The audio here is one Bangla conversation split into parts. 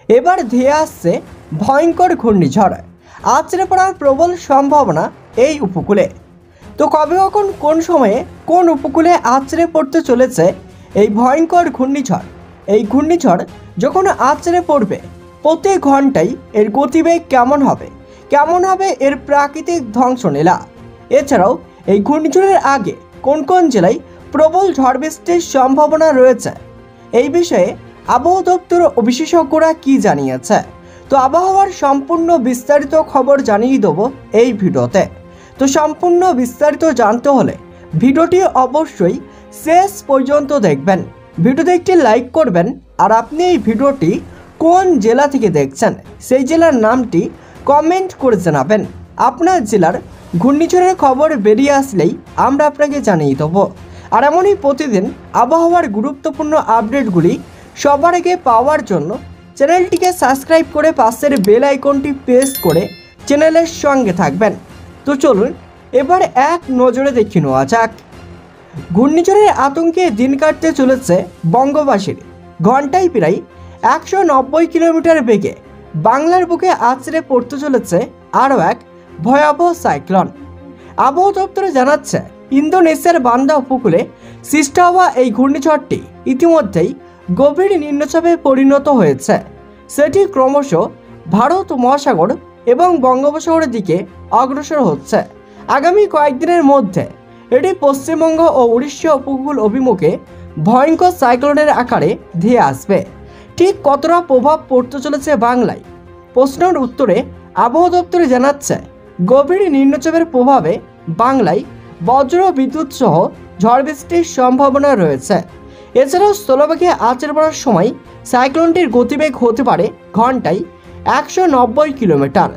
এবার ধেয়ে আসছে ভয়ঙ্কর ঘূর্ণিঝড়, আছড়ে পড়ার প্রবল সম্ভাবনা এই উপকূলে। তো কবে কখন কোন সময়ে কোন উপকূলে আছড়ে পড়তে চলেছে এই ভয়ঙ্কর ঘূর্ণিঝড়? এই ঘূর্ণিঝড় যখন আছড়ে পড়বে প্রতি ঘন্টায় এর গতিবেগ কেমন হবে, কেমন হবে এর প্রাকৃতিক ধ্বংসলীলা? এছাড়াও এই ঘূর্ণিঝড়ের আগে কোন কোন জেলায় প্রবল ঝড় বৃষ্টির সম্ভাবনা রয়েছে, এই বিষয়ে আবহাওয়া দপ্তর ও বিশেষজ্ঞরা কী জানিয়েছে? তো আবহাওয়ার সম্পূর্ণ বিস্তারিত খবর জানিয়ে দেবো এই ভিডিওতে। তো সম্পূর্ণ বিস্তারিত জানতে হলে ভিডিওটি অবশ্যই শেষ পর্যন্ত দেখবেন। ভিডিওতে একটি লাইক করবেন, আর আপনি এই ভিডিওটি কোন জেলা থেকে দেখছেন সেই জেলার নামটি কমেন্ট করে জানাবেন। আপনার জেলার ঘূর্ণিঝড়ের খবর বেরিয়ে আসলেই আমরা আপনাকে জানিয়ে দেবো। আর এমনই প্রতিদিন আবহাওয়ার গুরুত্বপূর্ণ আপডেটগুলি সবার আগে পাওয়ার জন্য চ্যানেলটিকে সাবস্ক্রাইব করে পাশের বেল আইকনটি প্রেস করে চ্যানেলের সঙ্গে থাকবেন। তো চলুন এবার এক নজরে দেখে নেওয়া যাক। ঘূর্ণিঝড়ের আতঙ্কে দিন কাটতে চলেছে বঙ্গবাসীর। ঘন্টায় প্রায় 190 কিলোমিটার বেগে বাংলার বুকে আছড়ে পড়তে চলেছে আরও এক ভয়াবহ সাইক্লোন। আবহাওয়া দপ্তরে জানাচ্ছে, ইন্দোনেশিয়ার বান্দা উপকূলে সৃষ্ট হওয়া এই ঘূর্ণিঝড়টি ইতিমধ্যেই গভীর নিম্নচাপে পরিণত হয়েছে। সেটি ক্রমশ ভারত মহাসাগর এবং বঙ্গোপসাগরের দিকে অগ্রসর হচ্ছে। আগামী কয়েকদিনের মধ্যে এটি পশ্চিমবঙ্গ ও উড়িষ্যা উপকূল অভিমুখে ভয়ঙ্কর সাইক্লোনের আকারে ধেয়ে আসবে। ঠিক কতটা প্রভাব পড়তে চলেছে বাংলায়? প্রশ্নের উত্তরে আবহাওয়া দপ্তরে জানাচ্ছে, গভীর নিম্নচাপের প্রভাবে বাংলায় বজ্র বিদ্যুৎ সহ ঝড় বৃষ্টির সম্ভাবনা রয়েছে। এছাড়াও স্থলভাগে আছড়ে পড়ার সময় সাইক্লোনটির গতিবেগ হতে পারে ঘন্টায় 190 কিলোমিটার।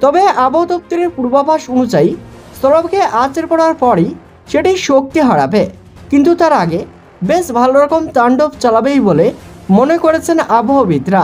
তবে আবহাওয়া দপ্তরের পূর্বাভাস অনুযায়ী স্থলভাগে আছড়ে পড়ার পরই সেটি শক্তি হারাবে, কিন্তু তার আগে বেশ ভালো রকম তাণ্ডব চালাবেই বলে মনে করেছেন আবহাওয়াবিদরা।